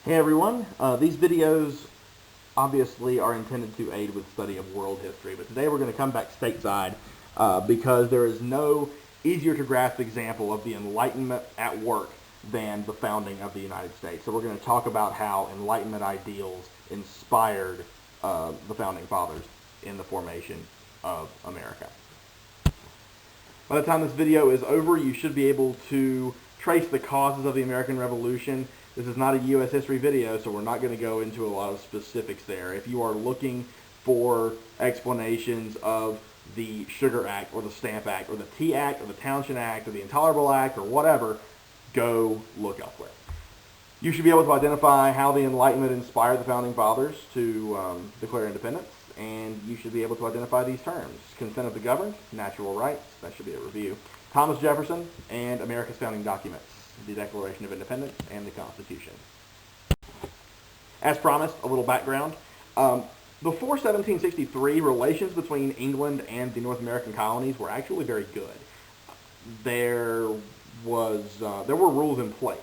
Hey everyone, these videos obviously are intended to aid with study of world history, but today we're going to come back stateside because there is no easier to grasp example of the Enlightenment at work than the founding of the United States. So we're going to talk about how Enlightenment ideals inspired the founding fathers in the formation of America. By the time this video is over, you should be able to trace the causes of the American Revolution. This is not a U.S. history video, so we're not going to go into a lot of specifics there. If you are looking for explanations of the Sugar Act or the Stamp Act or the Tea Act or the Townshend Act or the Intolerable Act or whatever, go look elsewhere. You should be able to identify how the Enlightenment inspired the Founding Fathers to declare independence, and you should be able to identify these terms: consent of the governed, natural rights, that should be a review, Thomas Jefferson, and America's founding documents, the Declaration of Independence and the Constitution. As promised, a little background. Before 1763, relations between England and the North American colonies were actually very good. There were rules in place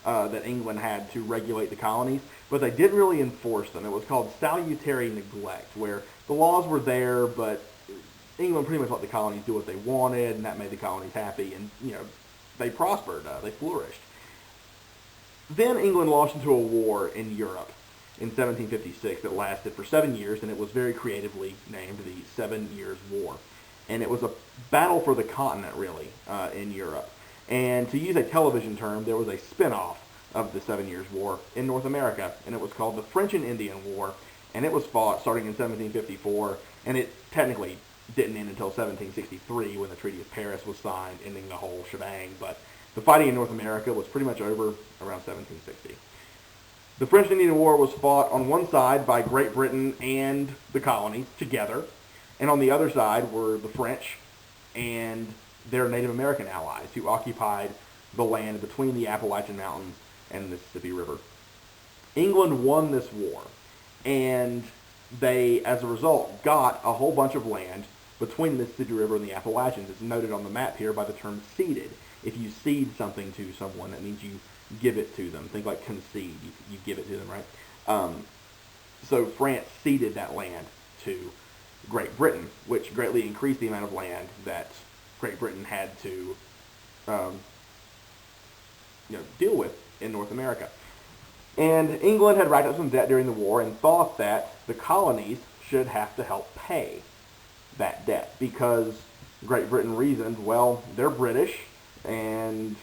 that England had to regulate the colonies, but they didn't really enforce them. It was called salutary neglect, where the laws were there, but England pretty much let the colonies do what they wanted, and that made the colonies happy, and they prospered, they flourished. Then England launched into a war in Europe in 1756 that lasted for 7 years, and it was very creatively named the 7 Years' War. And it was a battle for the continent, really, in Europe. And to use a television term, there was a spin-off of the 7 Years' War in North America, and it was called the French and Indian War, and it was fought starting in 1754, and it technically didn't end until 1763 when the Treaty of Paris was signed, ending the whole shebang, but the fighting in North America was pretty much over around 1760. The French and Indian War was fought on one side by Great Britain and the colonies together, and on the other side were the French and their Native American allies who occupied the land between the Appalachian Mountains and the Mississippi River. England won this war, and they, as a result, got a whole bunch of land between the Mississippi River and the Appalachians. It's noted on the map here by the term ceded. If you cede something to someone, that means you give it to them. Think like concede. You give it to them, right? So France ceded that land to Great Britain, which greatly increased the amount of land that Great Britain had to deal with in North America. And England had racked up some debt during the war and thought that the colonies should have to help pay that debt because Great Britain reasoned, well, they're British, and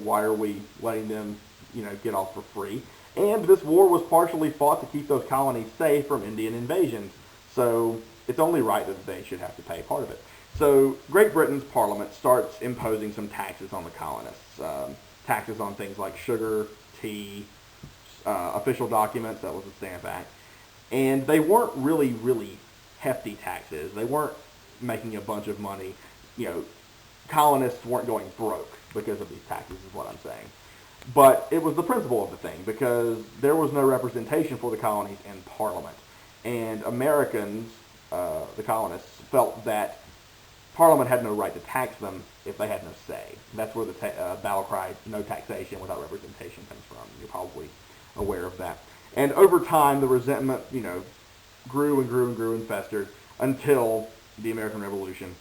why are we letting them get off for free? And this war was partially fought to keep those colonies safe from Indian invasions, so it's only right that they should have to pay part of it. So Great Britain's Parliament starts imposing some taxes on the colonists, taxes on things like sugar, tea, official documents, that was the Stamp Act, and they weren't really hefty taxes. They weren't making a bunch of money. Colonists weren't going broke because of these taxes, is what I'm saying. But it was the principle of the thing, because there was no representation for the colonies in Parliament. And Americans, the colonists, felt that Parliament had no right to tax them if they had no say. That's where the battle cry, no taxation without representation, comes from. You're probably aware of that. And over time, the resentment, grew and grew and grew and festered until the American Revolution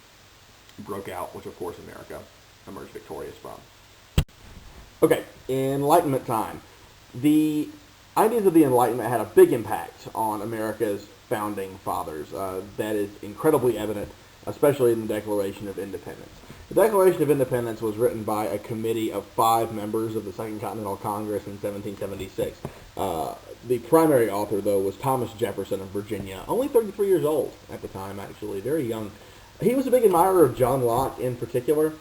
broke out, which of course America emerged victorious from. Okay, Enlightenment time. The ideas of the Enlightenment had a big impact on America's founding fathers. That is incredibly evident, especially in the Declaration of Independence. The Declaration of Independence was written by a committee of 5 members of the Second Continental Congress in 1776. The primary author, though, was Thomas Jefferson of Virginia, only 33 years old at the time, actually, very young. He was a big admirer of John Locke in particular,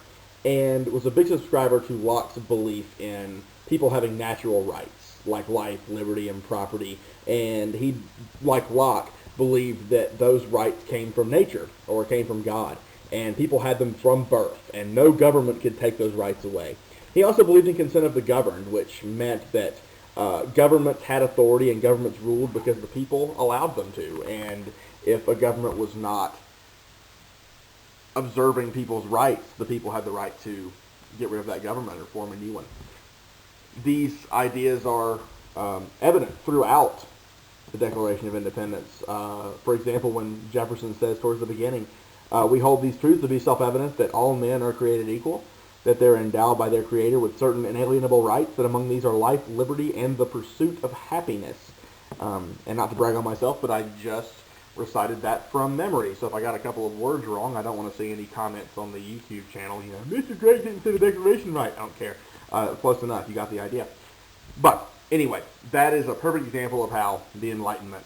and was a big subscriber to Locke's belief in people having natural rights, like life, liberty, and property. And he, like Locke, believed that those rights came from nature or came from God, and people had them from birth, and no government could take those rights away. He also believed in consent of the governed, which meant that governments had authority and governments ruled because the people allowed them to, and if a government was not observing people's rights, the people had the right to get rid of that government or form a new one. These ideas are evident throughout the Declaration of Independence. For example, when Jefferson says towards the beginning, we hold these truths to be self-evident that all men are created equal, that they're endowed by their Creator with certain inalienable rights, that among these are life, liberty, and the pursuit of happiness. And not to brag on myself, but I just recited that from memory. So if I got a couple of words wrong, I don't want to see any comments on the YouTube channel. Mr. Gray didn't say the Declaration right. I don't care. Close enough. You got the idea. But anyway, that is a perfect example of how the Enlightenment,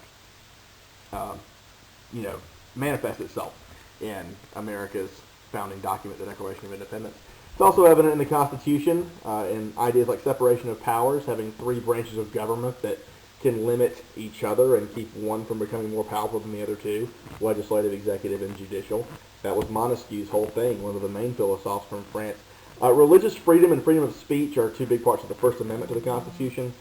manifests itself in America's founding document, the Declaration of Independence. It's also evident in the Constitution, in ideas like separation of powers, having 3 branches of government that can limit each other and keep one from becoming more powerful than the other 2, legislative, executive, and judicial. That was Montesquieu's whole thing, one of the main philosophers from France. Religious freedom and freedom of speech are 2 big parts of the First Amendment to the Constitution.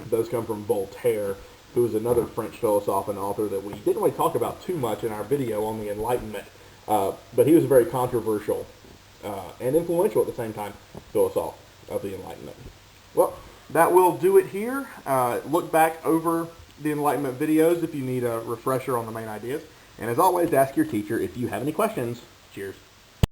Those come from Voltaire, who was another French philosopher and author that we didn't really talk about too much in our video on the Enlightenment, but he was a very controversial and influential at the same time philosopher of the Enlightenment. Well, that will do it here. Look back over the Enlightenment videos if you need a refresher on the main ideas. And as always, ask your teacher if you have any questions. Cheers.